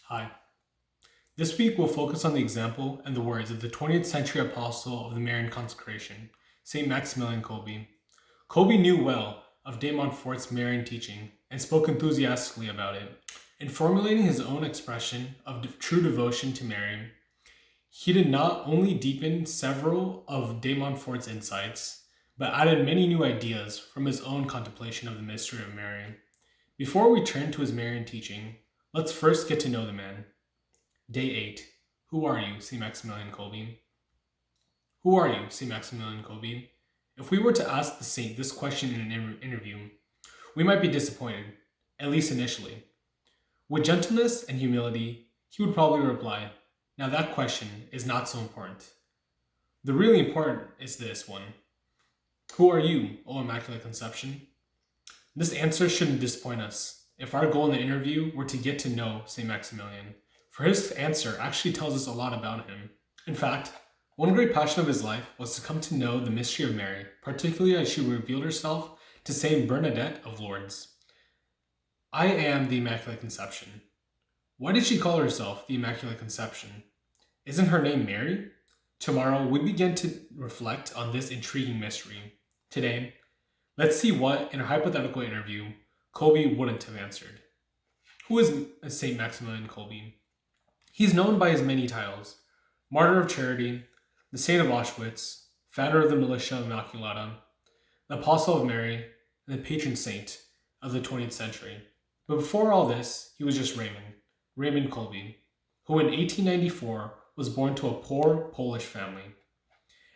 Hi. This week we'll focus on the example and the words of the 20th century apostle of the Marian Consecration, St. Maximilian Kolbe. Kolbe knew well of de Montfort's Marian teaching and spoke enthusiastically about it. In formulating his own expression of true devotion to Mary, he did not only deepen several of de Montfort's insights, but added many new ideas from his own contemplation of the mystery of Mary. Before we turn to his Marian teaching, let's first get to know the man. Day 8. Who are you, St. Maximilian Kolbe? Who are you, St. Maximilian Kolbe? If we were to ask the saint this question in an interview, we might be disappointed, at least initially. With gentleness and humility, he would probably reply, "Now that question is not so important. The really important is this one. Who are you, O Immaculate Conception?" This answer shouldn't disappoint us if our goal in the interview were to get to know St. Maximilian, for his answer actually tells us a lot about him. In fact, one great passion of his life was to come to know the mystery of Mary, particularly as she revealed herself to Saint Bernadette of Lourdes. I am the Immaculate Conception. Why did she call herself the Immaculate Conception? Isn't her name Mary? Tomorrow we begin to reflect on this intriguing mystery. Today, let's see what, in a hypothetical interview, Kolbe wouldn't have answered. Who is St. Maximilian Kolbe? He's known by his many titles: Martyr of Charity, the Saint of Auschwitz, founder of the Militia Immaculata, the Apostle of Mary, and the patron saint of the 20th century. But before all this, he was just Raymond Kolbe, who in 1894 was born to a poor Polish family.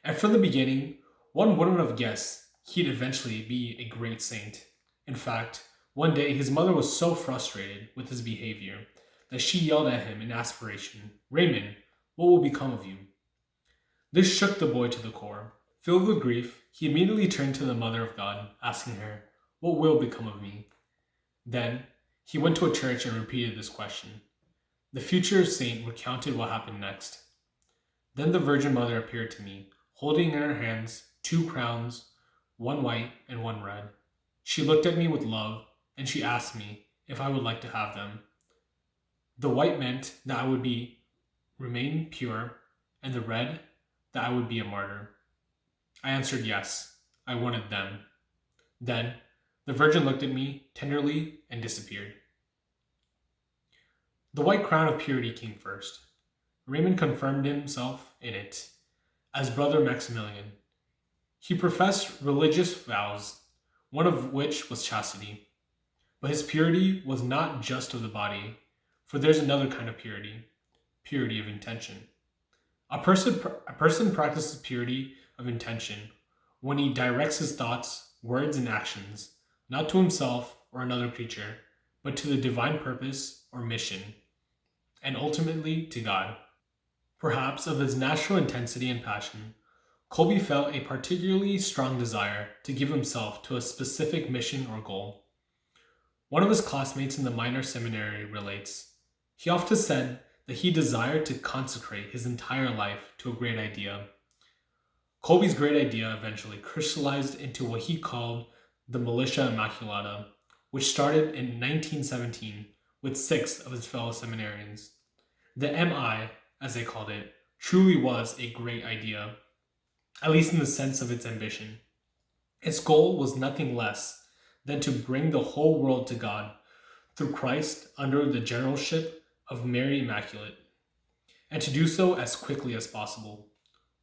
And from the beginning, one wouldn't have guessed he'd eventually be a great saint. In fact, one day his mother was so frustrated with his behavior that she yelled at him in aspiration, "Raymond, what will become of you?" This shook the boy to the core. Filled with grief, he immediately turned to the Mother of God, asking her, "What will become of me?" Then, he went to a church and repeated this question. The future saint recounted what happened next. Then the Virgin Mother appeared to me, holding in her hands 2 crowns, one white and one red. She looked at me with love, and she asked me if I would like to have them. The white meant that I would remain pure, and the red, that I would be a martyr. I answered yes, I wanted them. Then, the Virgin looked at me tenderly and disappeared. The white crown of purity came first. Raymond confirmed himself in it as Brother Maximilian. He professed religious vows, one of which was chastity. But his purity was not just of the body, for there's another kind of purity, purity of intention. A person practices purity of intention when he directs his thoughts, words, and actions, not to himself or another creature, but to the divine purpose or mission, and ultimately to God. Perhaps of his natural intensity and passion, Kolbe felt a particularly strong desire to give himself to a specific mission or goal. One of his classmates in the minor seminary relates, he often said that he desired to consecrate his entire life to a great idea. Kolbe's great idea eventually crystallized into what he called the Militia Immaculata, which started in 1917 with 6 of his fellow seminarians. The MI, as they called it, truly was a great idea, at least in the sense of its ambition. Its goal was nothing less than to bring the whole world to God through Christ under the generalship of Mary Immaculate, and to do so as quickly as possible.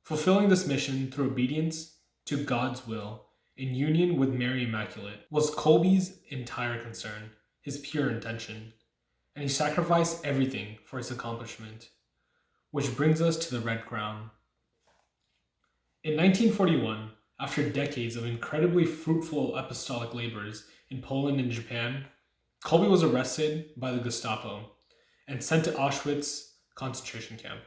Fulfilling this mission through obedience to God's will in union with Mary Immaculate was Kolbe's entire concern, his pure intention, and he sacrificed everything for its accomplishment. Which brings us to the Red Crown. In 1941, after decades of incredibly fruitful apostolic labors in Poland and Japan, Kolbe was arrested by the Gestapo and sent to Auschwitz concentration camp.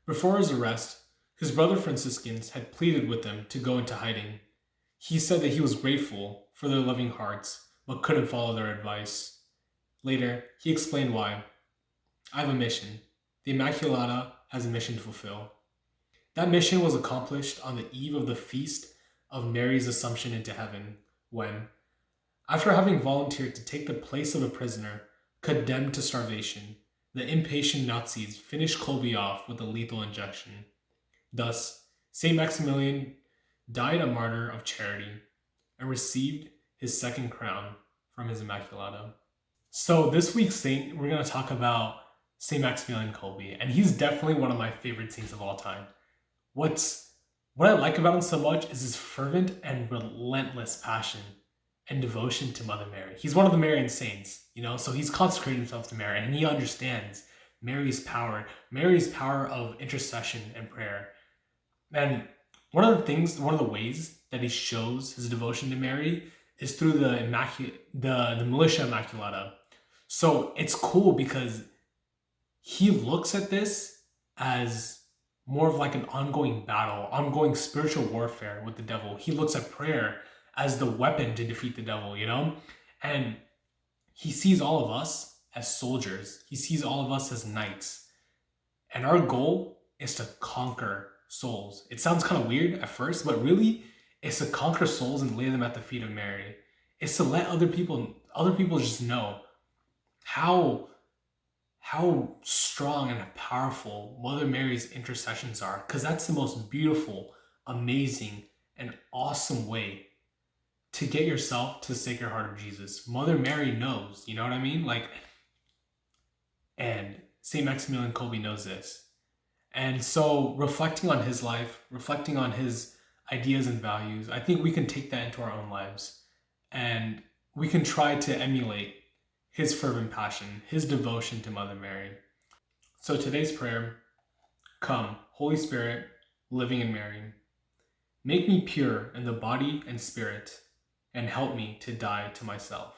Before his arrest, his brother Franciscans had pleaded with him to go into hiding. He said that he was grateful for their loving hearts, but couldn't follow their advice. Later, he explained why. "I have a mission. The Immaculata has a mission to fulfill." That mission was accomplished on the eve of the feast of Mary's Assumption into heaven, when, after having volunteered to take the place of a prisoner condemned to starvation, the impatient Nazis finished Kolbe off with a lethal injection. Thus, St. Maximilian died a martyr of charity and received his second crown from his Immaculata. So this week's saint, we're going to talk about St. Maximilian Kolbe, and he's definitely one of my favorite saints of all time. What I like about him so much is his fervent and relentless passion and devotion to Mother Mary. He's one of the Marian saints, so he's consecrated himself to Mary, and he understands Mary's power of intercession and prayer. And one of the ways that he shows his devotion to Mary is through the Militia Immaculata. So it's cool because he looks at this as more of like an ongoing battle, ongoing spiritual warfare with the devil. He looks at prayer as the weapon to defeat the devil, And he sees all of us as soldiers. He sees all of us as knights. And our goal is to conquer souls. It sounds kind of weird at first, but really it's to conquer souls and lay them at the feet of Mary. It's to let other people just know how strong and powerful Mother Mary's intercessions are, because that's the most beautiful, amazing, and awesome way to get yourself to the Sacred Heart of Jesus. Mother Mary knows, you know what I mean? And St. Maximilian Kolbe knows this. And so reflecting on his life, reflecting on his ideas and values, I think we can take that into our own lives. And we can try to emulate his fervent passion, his devotion to Mother Mary. So today's prayer: come, Holy Spirit, living in Mary, make me pure in the body and spirit, and help me to die to myself.